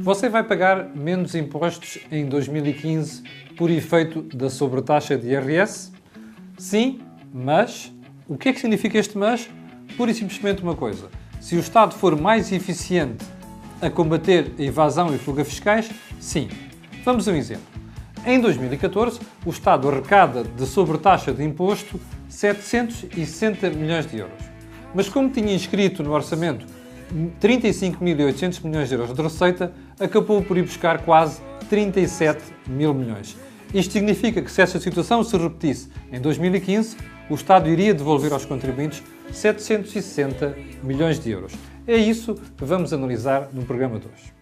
Você vai pagar menos impostos em 2015 por efeito da sobretaxa de IRS? Sim, mas o que é que significa este mas? Pura e simplesmente uma coisa. Se o Estado for mais eficiente a combater a evasão e fuga fiscais, sim. Vamos a um exemplo. Em 2014, o Estado arrecada de sobretaxa de imposto 760 milhões de euros. Mas como tinha inscrito no orçamento 35.800 milhões de euros de receita, acabou por ir buscar quase 37 mil milhões. Isto significa que se esta situação se repetisse em 2015, o Estado iria devolver aos contribuintes 760 milhões de euros. É isso que vamos analisar no programa de hoje.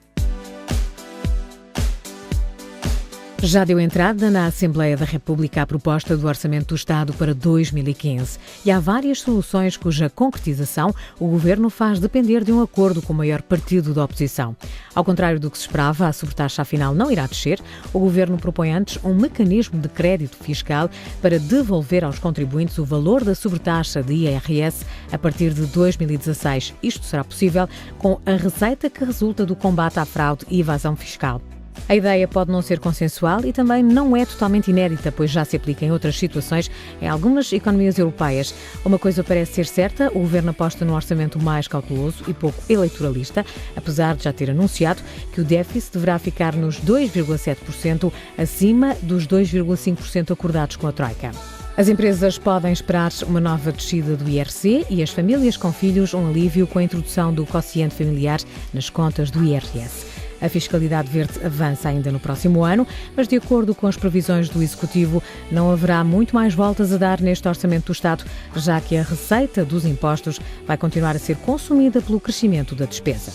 Já deu entrada na Assembleia da República a proposta do Orçamento do Estado para 2015 e há várias soluções cuja concretização o Governo faz depender de um acordo com o maior partido da oposição. Ao contrário do que se esperava, a sobretaxa afinal não irá descer. O Governo propõe antes um mecanismo de crédito fiscal para devolver aos contribuintes o valor da sobretaxa de IRS a partir de 2016. Isto será possível com a receita que resulta do combate à fraude e evasão fiscal. A ideia pode não ser consensual e também não é totalmente inédita, pois já se aplica em outras situações em algumas economias europeias. Uma coisa parece ser certa, o Governo aposta num orçamento mais cauteloso e pouco eleitoralista, apesar de já ter anunciado que o déficit deverá ficar nos 2,7%, acima dos 2,5% acordados com a Troika. As empresas podem esperar uma nova descida do IRC e as famílias com filhos um alívio com a introdução do quociente familiar nas contas do IRS. A fiscalidade verde avança ainda no próximo ano, mas de acordo com as previsões do Executivo, não haverá muito mais voltas a dar neste Orçamento do Estado, já que a receita dos impostos vai continuar a ser consumida pelo crescimento da despesa.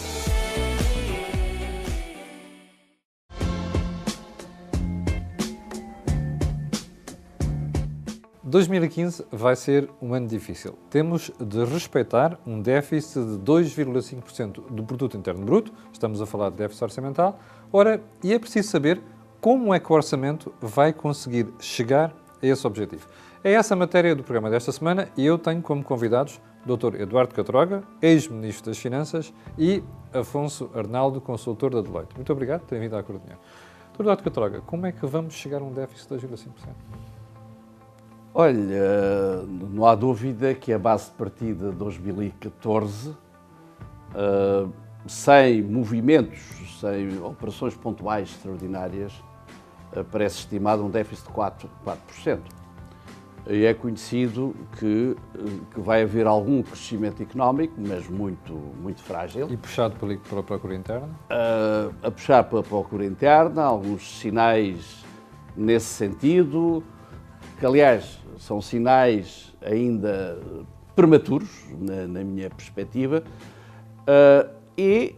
Em 2015 vai ser um ano difícil. Temos de respeitar um déficit de 2,5% do Produto Interno Bruto. Estamos a falar de déficit orçamental. Ora, e é preciso saber como é que o orçamento vai conseguir chegar a esse objetivo. É essa a matéria do programa desta semana e eu tenho como convidados o Dr. Eduardo Catroga, ex-Ministro das Finanças, e Afonso Arnaldo, consultor da Deloitte. Muito obrigado por terem vindo à Cor do Dinheiro. Dr. Eduardo Catroga, como é que vamos chegar a um déficit de 2,5%? Olha, não há dúvida que a base de partida de 2014, sem movimentos, sem operações pontuais extraordinárias, parece estimado um déficit de 4%. E é conhecido que vai haver algum crescimento económico, mas muito frágil. E puxado pela procura interna? A puxar pela procura interna, alguns sinais nesse sentido, que aliás são sinais ainda prematuros, na minha perspectiva, e,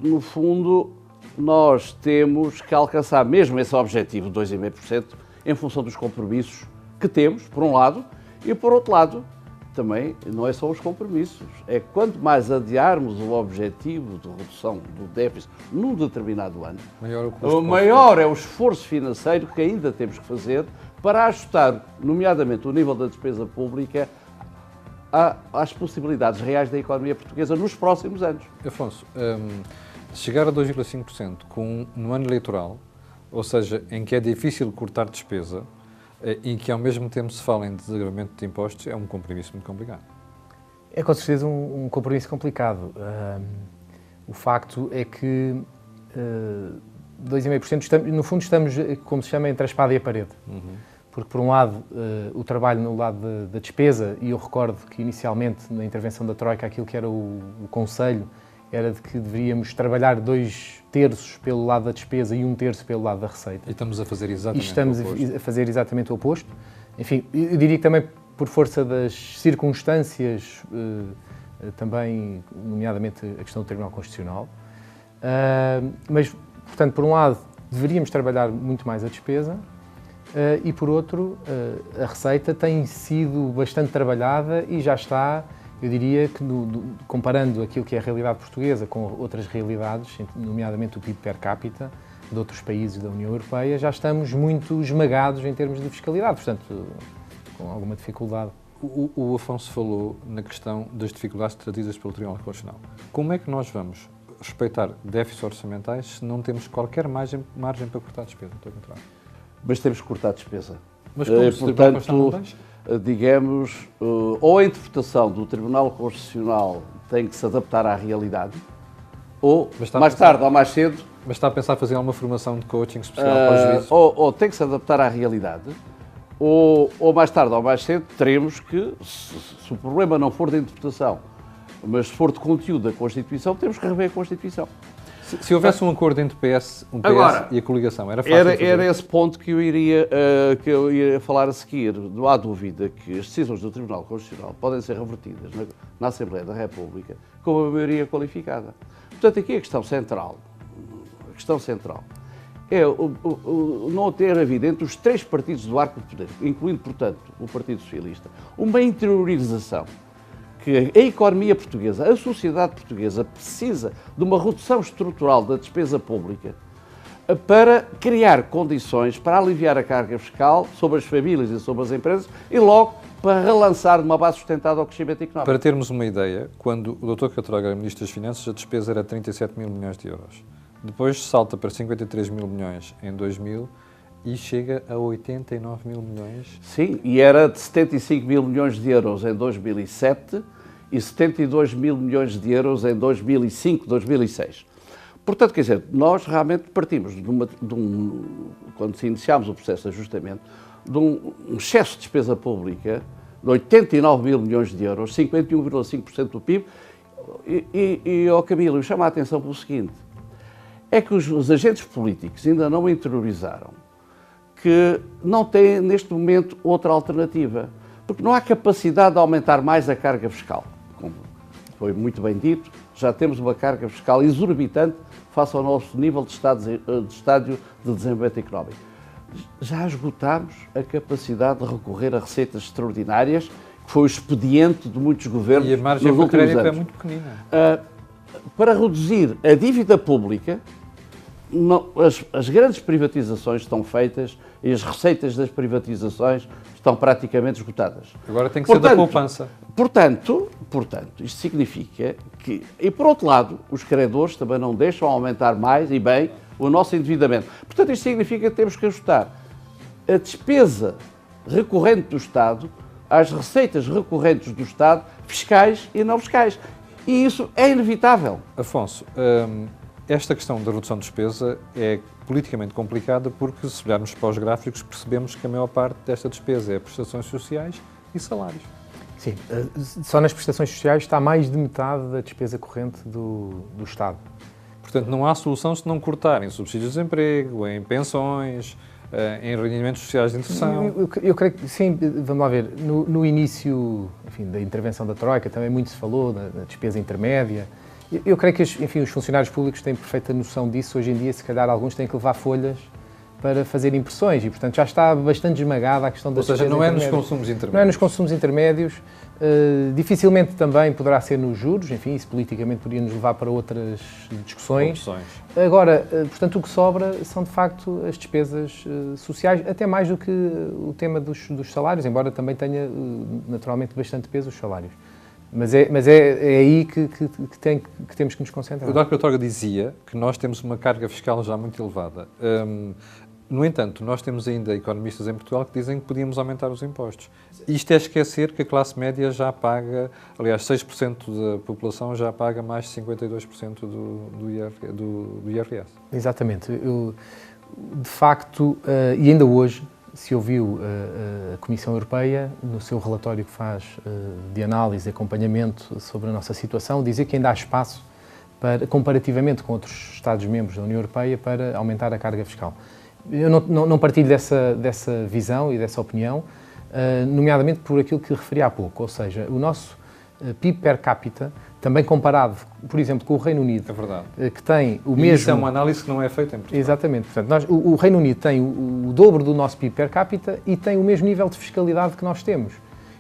no fundo, nós temos que alcançar mesmo esse objetivo de 2,5% em função dos compromissos que temos, por um lado, e por outro lado, também não é só os compromissos, é quanto mais adiarmos o objetivo de redução do déficit num determinado ano, maior é o esforço financeiro que ainda temos que fazer para ajustar, nomeadamente, o nível da despesa pública às possibilidades reais da economia portuguesa nos próximos anos. Afonso, chegar a 2,5% no ano eleitoral, ou seja, em que é difícil cortar despesa e que ao mesmo tempo se fala em desagravamento de impostos, é um compromisso muito complicado. É com certeza um compromisso complicado. O facto é que 2,5%, no fundo estamos, como se chama, entre a espada e a parede. Porque, por um lado, o trabalho no lado da despesa, e eu recordo que inicialmente, na intervenção da Troika, aquilo que era o conselho era de que deveríamos trabalhar 2/3 pelo lado da despesa e 1/3 pelo lado da receita. E estamos a fazer exatamente o oposto. enfim, eu diria que também por força das circunstâncias, também, nomeadamente a questão do Tribunal Constitucional, mas, portanto, por um lado, deveríamos trabalhar muito mais a despesa e, por outro, a receita tem sido bastante trabalhada e já está, eu diria que, comparando aquilo que é a realidade portuguesa com outras realidades, nomeadamente o PIB per capita de outros países da União Europeia, já estamos muito esmagados em termos de fiscalidade, portanto, com alguma dificuldade. O Afonso falou na questão das dificuldades trazidas pelo Tribunal Constitucional. Como é que nós vamos respeitar déficits orçamentais se não temos qualquer margem para cortar a despesa? Mas temos que cortar a despesa. Mas como se o Tribunal Constitucional não deixa? Digamos, ou a interpretação do Tribunal Constitucional tem que se adaptar à realidade, ou mais tarde ou mais cedo... Mas está a pensar fazer alguma formação de coaching especial para os juízes? Ou tem que se adaptar à realidade, ou mais tarde ou mais cedo teremos que, se o problema não for de interpretação, mas se for de conteúdo da Constituição, temos que rever a Constituição. Se houvesse um acordo entre PS Agora, e a coligação, era fácil Era esse ponto que eu ia falar a seguir. Não há dúvida que as decisões do Tribunal Constitucional podem ser revertidas na Assembleia da República com a maioria qualificada. Portanto, aqui a questão central é não ter havido entre os três partidos do arco de poder, incluindo, portanto, o Partido Socialista, uma interiorização que a economia portuguesa, a sociedade portuguesa precisa de uma redução estrutural da despesa pública para criar condições para aliviar a carga fiscal sobre as famílias e sobre as empresas e logo para relançar uma base sustentada ao crescimento económico. Para termos uma ideia, quando o Dr. Catroga era Ministro das Finanças, a despesa era 37 mil milhões de euros. Depois salta para 53 mil milhões em 2000 e chega a 89 mil milhões. Sim, e era de 75 mil milhões de euros em 2007 e 72 mil milhões de euros em 2005, 2006. Portanto, quer dizer, nós realmente partimos quando se iniciámos o processo de ajustamento, de um excesso de despesa pública de 89 mil milhões de euros, 51,5% do PIB, e ao Camilo, eu chamo a atenção para o seguinte, é que os agentes políticos ainda não interiorizaram que não têm, neste momento, outra alternativa. Porque não há capacidade de aumentar mais a carga fiscal. Como foi muito bem dito, já temos uma carga fiscal exorbitante face ao nosso nível de estádio de desenvolvimento económico. Já esgotámos a capacidade de recorrer a receitas extraordinárias, que foi o expediente de muitos governos nos últimos anos. E a margem para crédito é muito pequenina. Para reduzir a dívida pública, as grandes privatizações estão feitas e as receitas das privatizações estão praticamente esgotadas. Agora tem que ser da poupança. Portanto, isto significa que, e por outro lado, os credores também não deixam aumentar mais e bem o nosso endividamento. Portanto, isto significa que temos que ajustar a despesa recorrente do Estado às receitas recorrentes do Estado, fiscais e não fiscais. E isso é inevitável. Afonso, esta questão da redução de despesa é politicamente complicada porque, se olharmos para os gráficos, percebemos que a maior parte desta despesa é prestações sociais e salários. Sim, só nas prestações sociais está mais de metade da despesa corrente do Estado. Portanto, não há solução se não cortar em subsídios de desemprego, em pensões, em rendimentos sociais de inserção. Eu creio que, sim, vamos lá ver, no início, enfim, da intervenção da Troika também muito se falou da despesa intermédia. Eu creio que, enfim, os funcionários públicos têm perfeita noção disso. Hoje em dia, se calhar, alguns têm que levar folhas para fazer impressões e, portanto, já está bastante esmagada a questão da despesa intermédia. Ou seja, não é nos consumos intermédios. Não é nos consumos intermédios. Dificilmente também poderá ser nos juros. Enfim, isso politicamente poderia nos levar para outras discussões. Agora, portanto, o que sobra são, de facto, as despesas sociais, até mais do que o tema dos salários, embora também tenha, naturalmente, bastante peso os salários. Mas é aí que temos que nos concentrar. O Dr. Catroga dizia que nós temos uma carga fiscal já muito elevada. No entanto, nós temos ainda economistas em Portugal que dizem que podíamos aumentar os impostos. Isto é esquecer que a classe média já paga, aliás, 6% da população já paga mais de 52% do IRS. Exatamente. De facto, e ainda hoje, se ouviu a Comissão Europeia, no seu relatório que faz de análise e acompanhamento sobre a nossa situação, dizer que ainda há espaço, comparativamente com outros Estados-membros da União Europeia, para aumentar a carga fiscal. Eu não partilho dessa visão e dessa opinião. nomeadamente por aquilo que referi há pouco, ou seja, o nosso PIB per capita, também comparado, por exemplo, com o Reino Unido, É verdade. que tem o E mesmo... isso é uma análise que não é feita em Portugal. Exatamente. Portanto, o Reino Unido tem o dobro do nosso PIB per capita e tem o mesmo nível de fiscalidade que nós temos.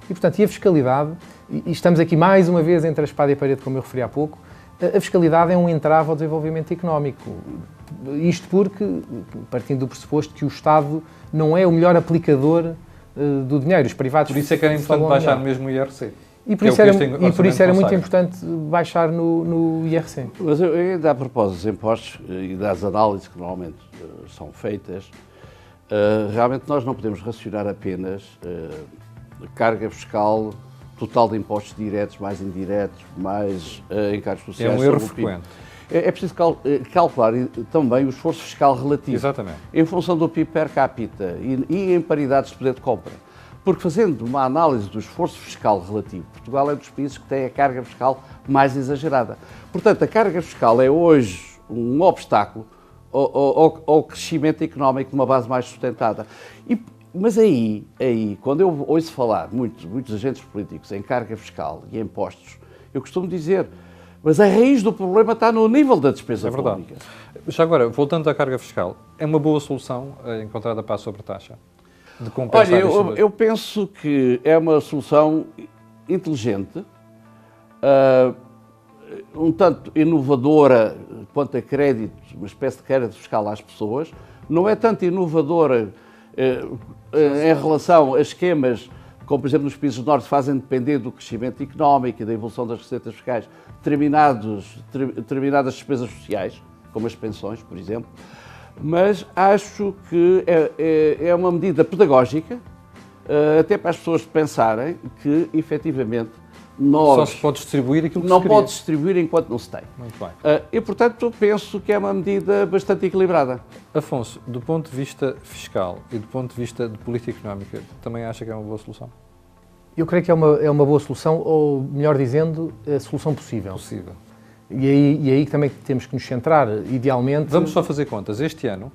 E, portanto, a fiscalidade, e estamos aqui mais uma vez entre a espada e a parede, como eu referi há pouco, a fiscalidade é um entrave ao desenvolvimento económico. Isto porque, partindo do pressuposto que o Estado não é o melhor aplicador do dinheiro, os privados... Por isso é que era importante baixar mesmo o IRC. E por isso era muito importante baixar no IRC. Mas eu ainda a propósito dos impostos e das análises que normalmente são feitas, realmente nós não podemos racionar apenas a carga fiscal total de impostos diretos, mais indiretos, mais encargos sociais. É um erro frequente. É preciso calcular também o esforço fiscal relativo. Exatamente. Em função do PIB per capita e em paridades de poder de compra. Porque fazendo uma análise do esforço fiscal relativo, Portugal é um dos países que tem a carga fiscal mais exagerada. Portanto, a carga fiscal é hoje um obstáculo ao crescimento económico de uma base mais sustentada. Mas aí, quando eu ouço falar muitos agentes políticos em carga fiscal e impostos, eu costumo dizer, mas a raiz do problema está no nível da despesa pública. Já agora, voltando à carga fiscal, é uma boa solução encontrada para a sobretaxa? De compensar. Olha, eu penso que é uma solução inteligente, um tanto inovadora quanto a crédito, uma espécie de crédito fiscal às pessoas, não é tanto inovadora em relação a esquemas, como por exemplo nos países do Norte, fazem depender do crescimento económico e da evolução das receitas fiscais, determinadas despesas sociais, como as pensões, por exemplo. Mas acho que é uma medida pedagógica, até para as pessoas pensarem que, efetivamente, nós... Só se pode distribuir aquilo que não se queria. pode distribuir enquanto não se tem. Muito bem. E, portanto, penso que é uma medida bastante equilibrada. Afonso, do ponto de vista fiscal e do ponto de vista de política económica, também acha que é uma boa solução? Eu creio que é uma boa solução, ou melhor dizendo, a solução possível. Possível. E aí também temos que nos centrar, idealmente... Vamos só fazer contas. Este ano,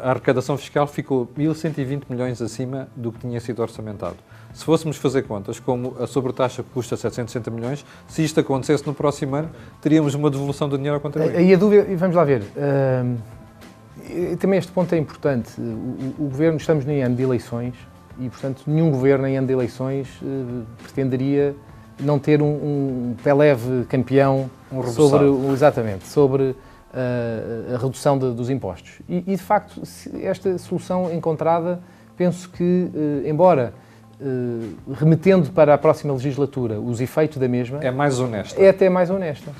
a arrecadação fiscal ficou 1.120 milhões acima do que tinha sido orçamentado. Se fôssemos fazer contas, como a sobretaxa custa 760 milhões, se isto acontecesse no próximo ano, teríamos uma devolução do dinheiro ao contribuinte. Aí a dúvida, vamos lá ver, também este ponto é importante. O Governo, estamos em ano de eleições e, portanto, nenhum Governo em ano de eleições pretenderia não ter um pé leve campeão sobre a redução dos impostos. E, de facto, esta solução encontrada, penso que, embora remetendo para a próxima legislatura os efeitos da mesma... É mais honesta. É até mais honesta.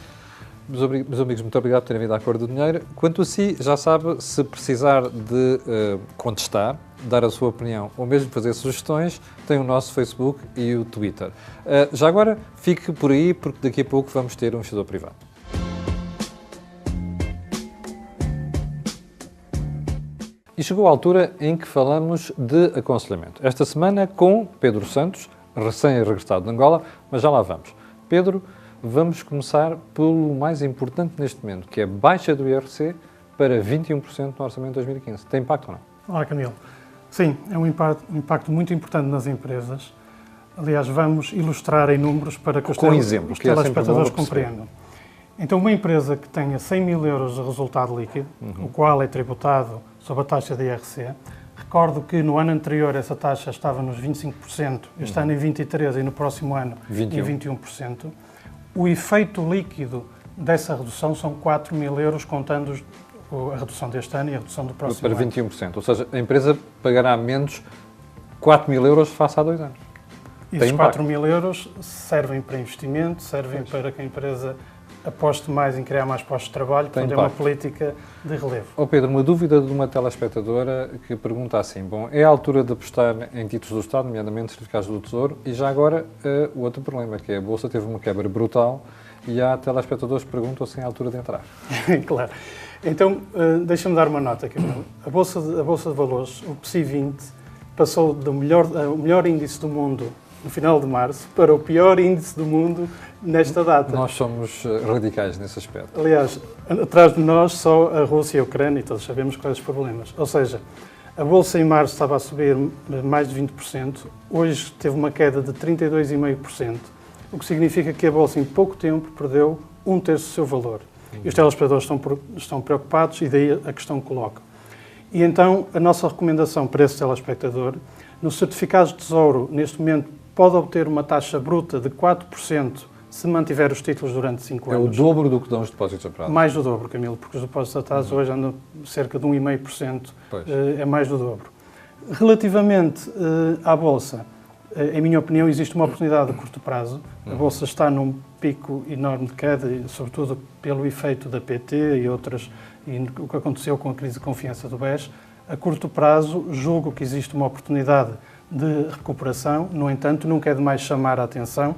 Meus amigos, muito obrigado por terem vindo à Cor do Dinheiro. Quanto a si, já sabe, se precisar de contestar, dar a sua opinião ou mesmo fazer sugestões, tem o nosso Facebook e o Twitter. Já agora, fique por aí, porque daqui a pouco vamos ter um investidor privado. E chegou a altura em que falamos de aconselhamento. Esta semana com Pedro Santos, recém-regressado de Angola, mas já lá vamos. Pedro, vamos começar pelo mais importante neste momento, que é a baixa do IRC para 21% no orçamento de 2015. Tem impacto ou não? Olá, Camilo. Sim, é um impacto muito importante nas empresas. Aliás, vamos ilustrar em números para que os telespectadores compreendam. Então, uma empresa que tenha 100 mil euros de resultado líquido, o qual é tributado sob a taxa de IRC, recordo que no ano anterior essa taxa estava nos 25%, este ano em 23% e no próximo ano em 21%. O efeito líquido dessa redução são 4 mil euros, contando a redução deste ano e a redução do próximo para ano. 21%. Ou seja, a empresa pagará menos 4 mil euros face a 2 anos. Esses 4 mil euros servem para investimento, servem para que a empresa aposte mais em criar mais postos de trabalho, portanto é uma política de relevo. Pedro, uma dúvida de uma telespectadora que pergunta assim, é a altura de apostar em títulos do Estado, nomeadamente certificados do Tesouro, e já agora o outro problema, que é a Bolsa teve uma quebra brutal e há telespectadores que perguntam se é a altura de entrar. Claro. Então, deixa-me dar uma nota aqui. A Bolsa de Valores, o PSI 20, passou do melhor índice do mundo no final de março para o pior índice do mundo nesta data. Nós somos radicais nesse aspecto. Aliás, atrás de nós só a Rússia e a Ucrânia, e todos sabemos quais os problemas. Ou seja, A Bolsa em março estava a subir mais de 20%, hoje teve uma queda de 32,5%, o que significa que a Bolsa em pouco tempo perdeu 1/3 do seu valor. E os telespectadores estão preocupados e daí a questão que coloco. E então a nossa recomendação para esse telespectador, nos certificados de Tesouro, neste momento, pode obter uma taxa bruta de 4% se mantiver os títulos durante 5 anos. É o dobro do que dão os depósitos a prazo. Mais do dobro, Camilo, porque os depósitos a prazo hoje andam cerca de 1,5%, é mais do dobro. Relativamente à Bolsa, em minha opinião, existe uma oportunidade de curto prazo. A Bolsa está num pico enorme de queda, sobretudo pelo efeito da PT e outras, e o que aconteceu com a crise de confiança do BES. A curto prazo, julgo que existe uma oportunidade de recuperação, no entanto, nunca é demais chamar a atenção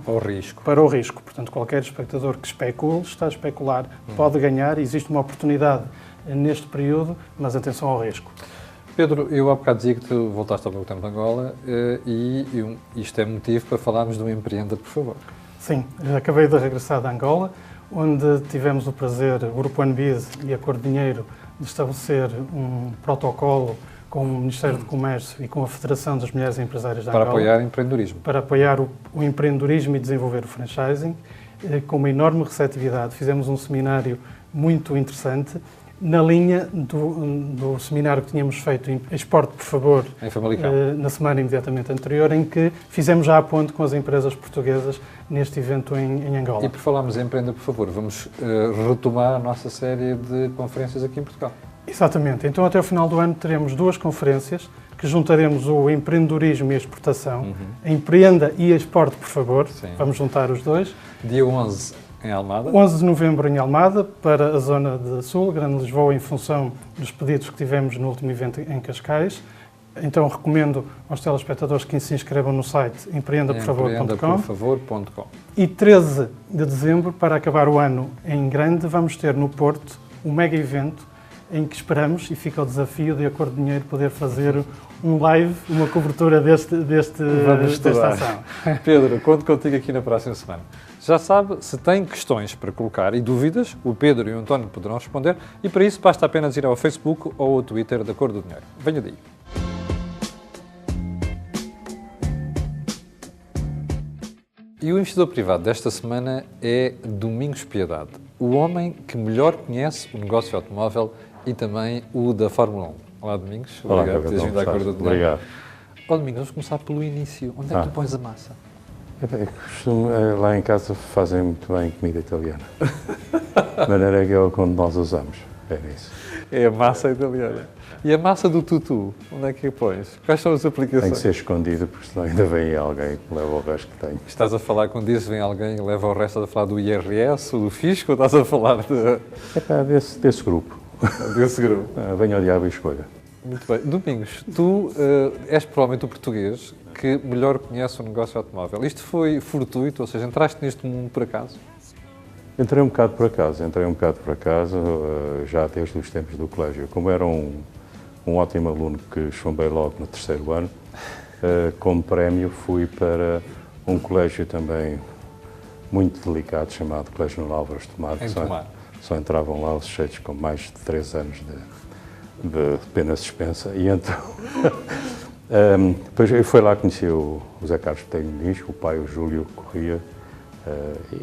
para o risco. Portanto, qualquer espectador que especule, está a especular, pode ganhar, existe uma oportunidade neste período, mas atenção ao risco. Pedro, eu há bocado dizia que tu voltaste ao pouco tempo de Angola e isto é motivo para falarmos do Empreenda, por favor. Sim, acabei de regressar de Angola, onde tivemos o prazer, o Grupo Anbid e a Cor de Dinheiro, de estabelecer um protocolo com o Ministério do Comércio e com a Federação das Mulheres Empresárias da Angola. Para apoiar o empreendedorismo. Para apoiar o empreendedorismo e desenvolver o franchising, com uma enorme receptividade. Fizemos um seminário muito interessante, na linha do seminário que tínhamos feito em Exporte, por favor, em Famalicão, na semana imediatamente anterior, em que fizemos já a ponte com as empresas portuguesas neste evento em Angola. E por falarmos em Empreenda, por favor, vamos retomar a nossa série de conferências aqui em Portugal. Exatamente. Então, até o final do ano, teremos 2 conferências que juntaremos o empreendedorismo e a exportação. A Empreenda e a Exporte, por favor. Sim. Vamos juntar os dois. Dia 11 em Almada. 11 de novembro em Almada, para a zona de Sul, Grande Lisboa, em função dos pedidos que tivemos no último evento em Cascais. Então, recomendo aos telespectadores que se inscrevam no site empreendaporfavor.com. E 13 de dezembro, para acabar o ano em grande, vamos ter no Porto um mega evento em que esperamos, e fica o desafio de a Cor de Dinheiro poder fazer um live, uma cobertura desta ação. Pedro, conto contigo aqui na próxima semana. Já sabe, se tem questões para colocar e dúvidas, o Pedro e o António poderão responder, e para isso basta apenas ir ao Facebook ou ao Twitter da Cor do Dinheiro. Venha daí. E o investidor privado desta semana é Domingos Piedade, o homem que melhor conhece o negócio automóvel e também o da Fórmula 1. Olá, Domingos. Obrigado por teres vindo à Cor do Dinheiro. Obrigado. Domingos, vamos começar pelo início. Onde é que tu pões a massa? Lá em casa fazem muito bem comida italiana. De maneira que é onde nós usamos. É isso. É a massa italiana. E a massa do tutu, onde é que a pões? Quais são as aplicações? Tem que ser escondido, porque senão ainda vem alguém que leva o resto que tem. Estás a falar, quando dizes vem alguém e leva o resto, estás a falar do IRS ou do fisco, ou estás a falar de... Desse grupo. Desse grupo. Venha ao diabo e escolha. Muito bem. Domingos, tu és provavelmente o português que melhor conhece o negócio automóvel. Isto foi fortuito, ou seja, entraste neste mundo por acaso? Entrei um bocado por acaso, já desde os tempos do colégio. Como era um ótimo aluno que chumbei logo no 3º ano, como prémio fui para um colégio também muito delicado, chamado Colégio Nuno Álvares de Tomar. Só entravam lá os sujeitos com mais de 3 anos de pena suspensa. E então, depois eu fui lá, conheci o Zé Carlos Botelho Muniz, o pai, o Júlio Corrêa,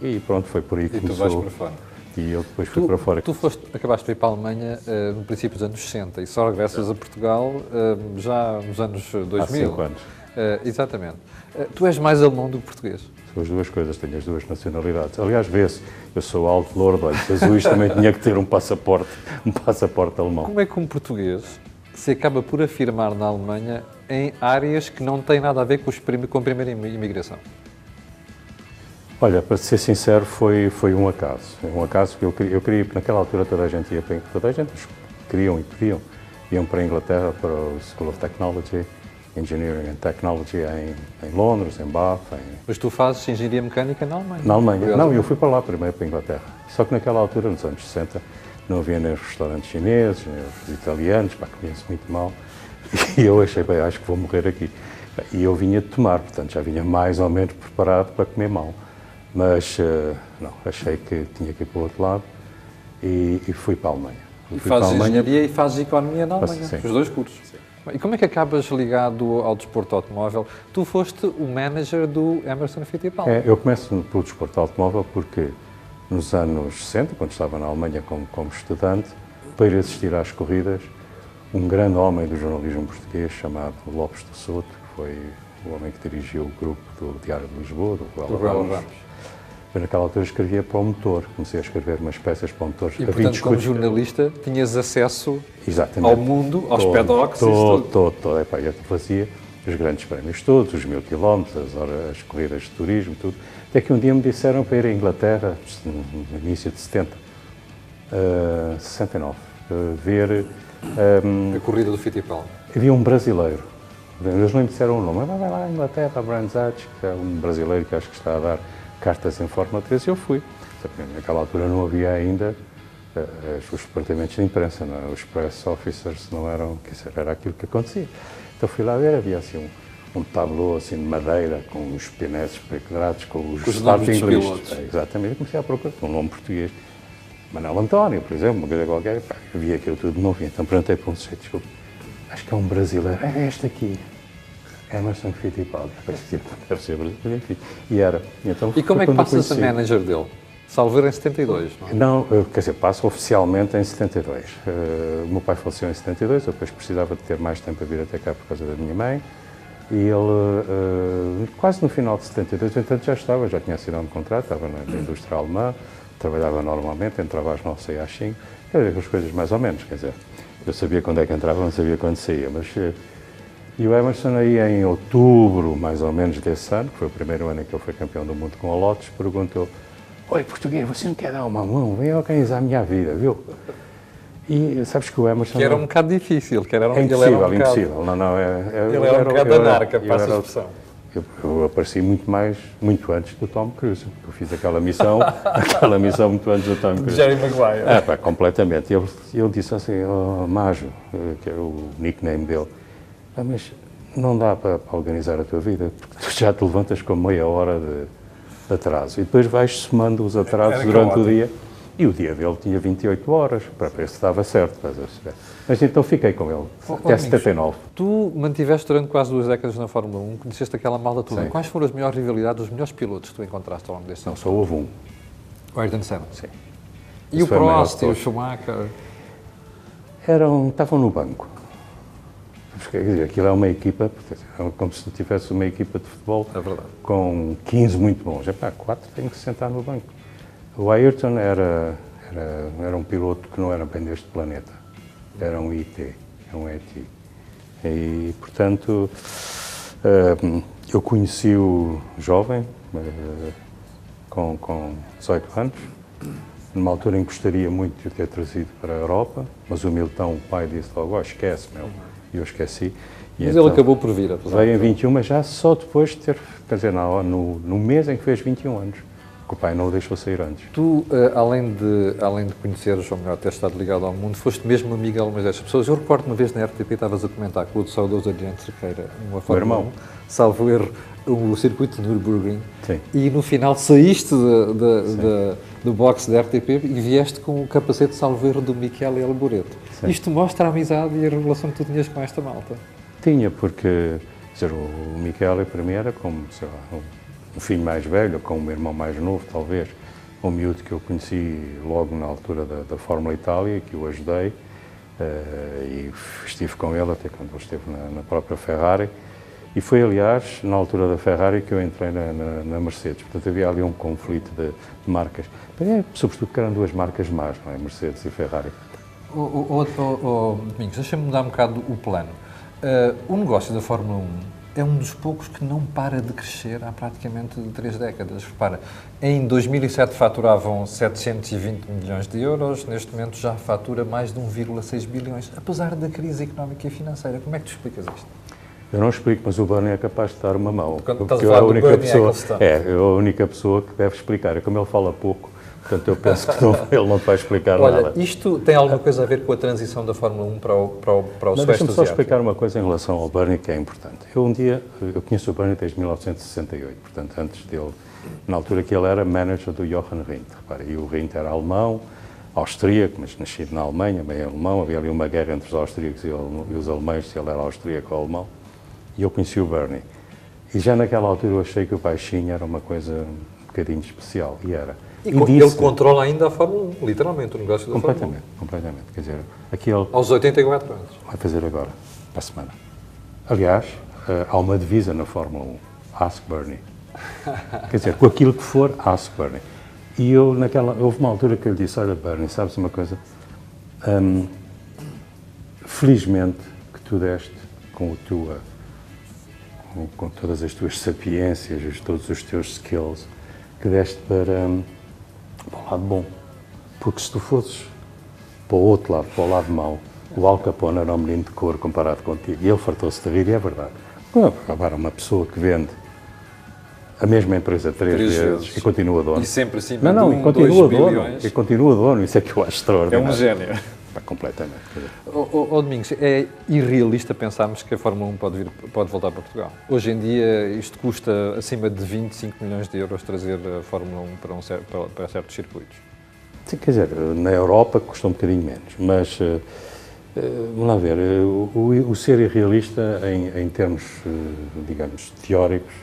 e pronto, foi por aí que começou. E tu vais para fora. E eu depois fui para fora. Tu acabaste de ir para a Alemanha no princípio dos anos 60 e só regressas a Portugal já nos anos 2000. Há 5 anos. Exatamente. Tu és mais alemão do que português? São as duas coisas, tenho as duas nacionalidades. Aliás, vê-se, eu sou alto, louro, de olhos azuis, também tinha que ter um passaporte alemão. Como é que um português se acaba por afirmar na Alemanha em áreas que não têm nada a ver com a primeira imigração? Olha, para ser sincero, foi um acaso. Um acaso que eu queria, naquela altura toda a gente queriam e podiam, iam para a Inglaterra, para o School of Technology, Engineering and Technology em Londres, em Bath. Mas tu fazes engenharia mecânica na Alemanha? Na Alemanha. Não, eu fui para lá primeiro, para a Inglaterra. Só que naquela altura, nos anos 60, não havia nem os restaurantes chineses, nem os italianos, comia-se muito mal. E eu achei, bem, acho que vou morrer aqui. E eu vinha de Tomar, portanto já vinha mais ou menos preparado para comer mal. Mas, não, achei que tinha que ir para o outro lado e fui para a Alemanha. E fazes engenharia e fazes economia na Alemanha, os dois cursos. E como é que acabas ligado ao desporto automóvel? Tu foste o manager do Emerson Fittipaldi. Eu começo pelo desporto automóvel porque nos anos 60, quando estava na Alemanha como estudante, para ir assistir às corridas, um grande homem do jornalismo português chamado Lopes do Souto, que foi o homem que dirigiu o grupo do Diário de Lisboa, do Ruelo Ramos. Eu, naquela altura, escrevia para o motor, comecei a escrever umas peças para o motor. E, portanto, como jornalista, tinhas acesso ao mundo, aos paddocks? Todo. Eu fazia os grandes prémios todos, os 1000 quilómetros, as corridas de turismo, tudo. Até que um dia me disseram para ir à Inglaterra, no início de 69, ver... a corrida do Fittipaldi. Havia um brasileiro, eles não me disseram o nome, mas vai lá à Inglaterra, a Brands Hatch, que é um brasileiro que acho que está a dar cartas em Fórmula 3, e eu fui. Naquela altura não havia ainda os departamentos de imprensa, não, os press officers não eram, era aquilo que acontecia. Então fui lá ver, havia assim um tablô assim de madeira, com os pinetes quadrados, com os starting lists. Exatamente, comecei a procurar um nome português. Manuel António, por exemplo, uma coisa qualquer, eu via aquilo tudo, não via. Então perguntei para um sujeito, desculpa, acho que é um brasileiro, é este aqui. Emerson Fittipaldi, deve ser brasileiro, enfim. E era. Então, e como é que passas a manager dele? Salvo em 72, não é? Não, quer dizer, passo oficialmente em 72. O meu pai faleceu em 72, eu depois precisava de ter mais tempo a vir até cá por causa da minha mãe. E ele, quase no final de 72, entanto já tinha assinado um contrato, estava na indústria alemã, trabalhava normalmente, entrava às 9 e às 5, as coisas mais ou menos, quer dizer, eu sabia quando é que entrava, não sabia quando saía, mas... E o Emerson aí em outubro, mais ou menos, desse ano, que foi o primeiro ano em que ele foi campeão do mundo com a Lotus, perguntou: "Oi, português, você não quer dar uma mão? Vem organizar a minha vida, viu?" E sabes que o Emerson... Que era um bocado difícil, que era impossível. Ele era um bocado anarca, passa a expressão. Eu apareci muito antes do Tom Cruise. Eu fiz aquela missão muito antes do Tom Cruise. Jerry Maguire. Completamente. Ele disse assim: "Oh, Majo", que é o nickname dele, "mas não dá para organizar a tua vida, porque tu já te levantas com meia hora de atraso. E depois vais somando os atrasos durante o dia." E o dia dele tinha 28 horas, para ver se estava certo. Mas então fiquei com ele, até 79. Tu mantiveste durante quase 2 décadas na Fórmula 1, conheceste aquela malda toda. Sim. Quais foram as melhores rivalidades, os melhores pilotos que tu encontraste ao longo deste ano? Não, só houve um. O Ayrton Senna? Sim. E o Prost e o Schumacher? Estavam no banco. Quer dizer, aquilo é uma equipa, é como se tu tivesse uma equipa de futebol com 15 muito bons. 4 têm que se sentar no banco. O Ayrton era um piloto que não era bem deste planeta, era um IT, um ET. E, portanto, eu conheci-o jovem, com 18 anos, numa altura em que gostaria muito de o ter trazido para a Europa, mas o Milton, o pai, disse logo: "Esquece, meu", e eu esqueci. Mas então, ele acabou por vir, apesar veio em 21, mas já só depois de ter, quer dizer, no mês em que fez 21 anos. Que o pai não o deixou sair antes. Tu, além de conheceres, ou melhor, ter estado ligado ao mundo, foste mesmo amigo de algumas destas pessoas. Eu recordo uma vez na RTP, estavas a comentar com o saudoso Adriano Cerqueira, uma Fórmula 1, salvo erro, o circuito de Nürburgring. Sim. E no final saíste do box da RTP e vieste com o capacete, salvo erro, do Michele Alboreto. Sim. Isto mostra a amizade e a relação que tu tinhas com esta malta. Tinha, porque, quer dizer, o Michele para mim era como, sei lá, um filho mais velho, com um irmão mais novo, talvez. Um miúdo que eu conheci logo na altura da Fórmula Itália, que o ajudei, e estive com ele até quando ele esteve na própria Ferrari. E foi, aliás, na altura da Ferrari que eu entrei na Mercedes. Portanto, havia ali um conflito de marcas. Sobretudo que eram 2 marcas más, não é? Mercedes e Ferrari. Domingos, deixa-me mudar um bocado o plano. O negócio da Fórmula 1 é um dos poucos que não para de crescer há praticamente 3 décadas. Repara, em 2007 faturavam 720 milhões de euros, neste momento já fatura mais de 1,6 bilhões, apesar da crise económica e financeira. Como é que tu explicas isto? Eu não explico, mas o Bernie é capaz de dar uma mão. Quando estás a falar do Bernie Ecclestone. É a única pessoa que deve explicar. Como ele fala pouco, portanto, eu penso que ele não te vai explicar nada. Olha, isto tem alguma coisa a ver com a transição da Fórmula 1 para o Sudeste Asiático? Deixa-me só explicar uma coisa em relação ao Bernie que é importante. Eu conheço o Bernie desde 1968, portanto, antes dele, na altura que ele era manager do Jochen Rindt. Repara, e o Rindt era alemão, austríaco, mas nascido na Alemanha, bem alemão. Havia ali uma guerra entre os austríacos e os alemães, se ele era austríaco ou alemão. E eu conheci o Bernie. E já naquela altura eu achei que o baixinho era uma coisa um bocadinho especial. E era. E ele controla ainda a Fórmula 1, literalmente, o negócio da Fórmula 1. Completamente. Quer dizer, aqui ele... Aos 84 anos. Vai fazer agora, para a semana. Aliás, há uma divisa na Fórmula 1. Ask Bernie. Quer dizer, com aquilo que for, ask Bernie. E eu, houve uma altura que eu lhe disse, olha Bernie, sabes uma coisa? Felizmente que tu deste com todas as tuas sapiências, todos os teus skills, que deste para o lado bom. Porque se tu fosses para o outro lado, para o lado mau, o Al Capone era um menino de cor comparado contigo. E ele fartou-se de rir, e é verdade. Agora, uma pessoa que vende a mesma empresa três vezes e continua dono. E sempre acima e continua dono. E continua dono, isso é que eu acho extraordinário. É um gênio. Completamente. Domingos, é irrealista pensarmos que a Fórmula 1 pode voltar para Portugal. Hoje em dia isto custa acima de 25 milhões de euros trazer a Fórmula 1 para certos circuitos. Sim, quer dizer, na Europa custa um bocadinho menos, mas vamos lá ver, o ser irrealista em termos, digamos, teóricos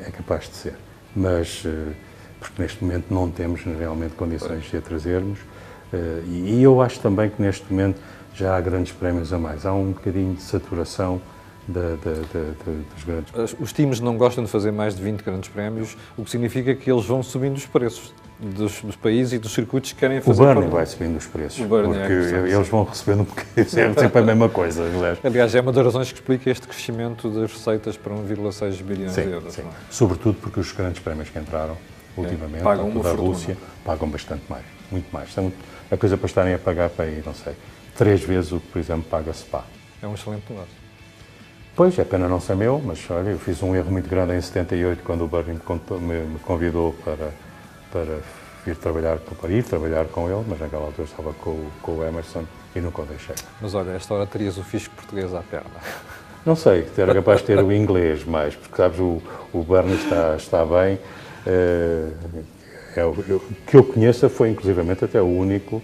é capaz de ser, mas porque neste momento não temos realmente condições de a trazermos. E eu acho também que neste momento já há grandes prémios a mais. Há um bocadinho de saturação dos grandes. Os times não gostam de fazer mais de 20 grandes prémios, o que significa que eles vão subindo os preços dos países e dos circuitos que querem fazer. O Bernie vai subindo os preços, porque eles vão recebendo um bocadinho, é sempre a mesma coisa. Aliás, é uma das razões que explica este crescimento das receitas para 1,6 bilhões de euros. Sim. Não é? Sobretudo porque os grandes prémios que entraram ultimamente, da Rússia, pagam bastante mais, muito mais. A coisa para estarem a pagar para aí, não sei, 3 vezes o que, por exemplo, paga Spa. É um excelente negócio. Pois, é pena não ser meu, mas olha, eu fiz um erro muito grande em 78, quando o Bernie me convidou para ir trabalhar com ele, mas naquela altura estava com o Emerson e nunca o deixei. Mas olha, a esta hora terias o fisco português à perna. Não sei, era capaz de ter o inglês mais, porque sabes, o Bernie está bem. O que eu conheça foi, inclusivamente, até o único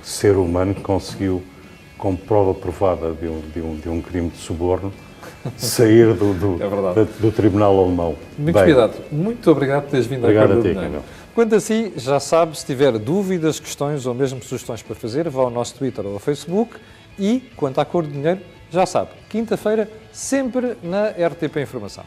ser humano que conseguiu, com prova provada de um crime de suborno, sair do tribunal alemão. Muito obrigado por teres vindo à Corda de Dinheiro. Quanto a si, já sabe, se tiver dúvidas, questões ou mesmo sugestões para fazer, vá ao nosso Twitter ou ao Facebook. E, quanto à Corda de Dinheiro, já sabe, quinta-feira, sempre na RTP Informação.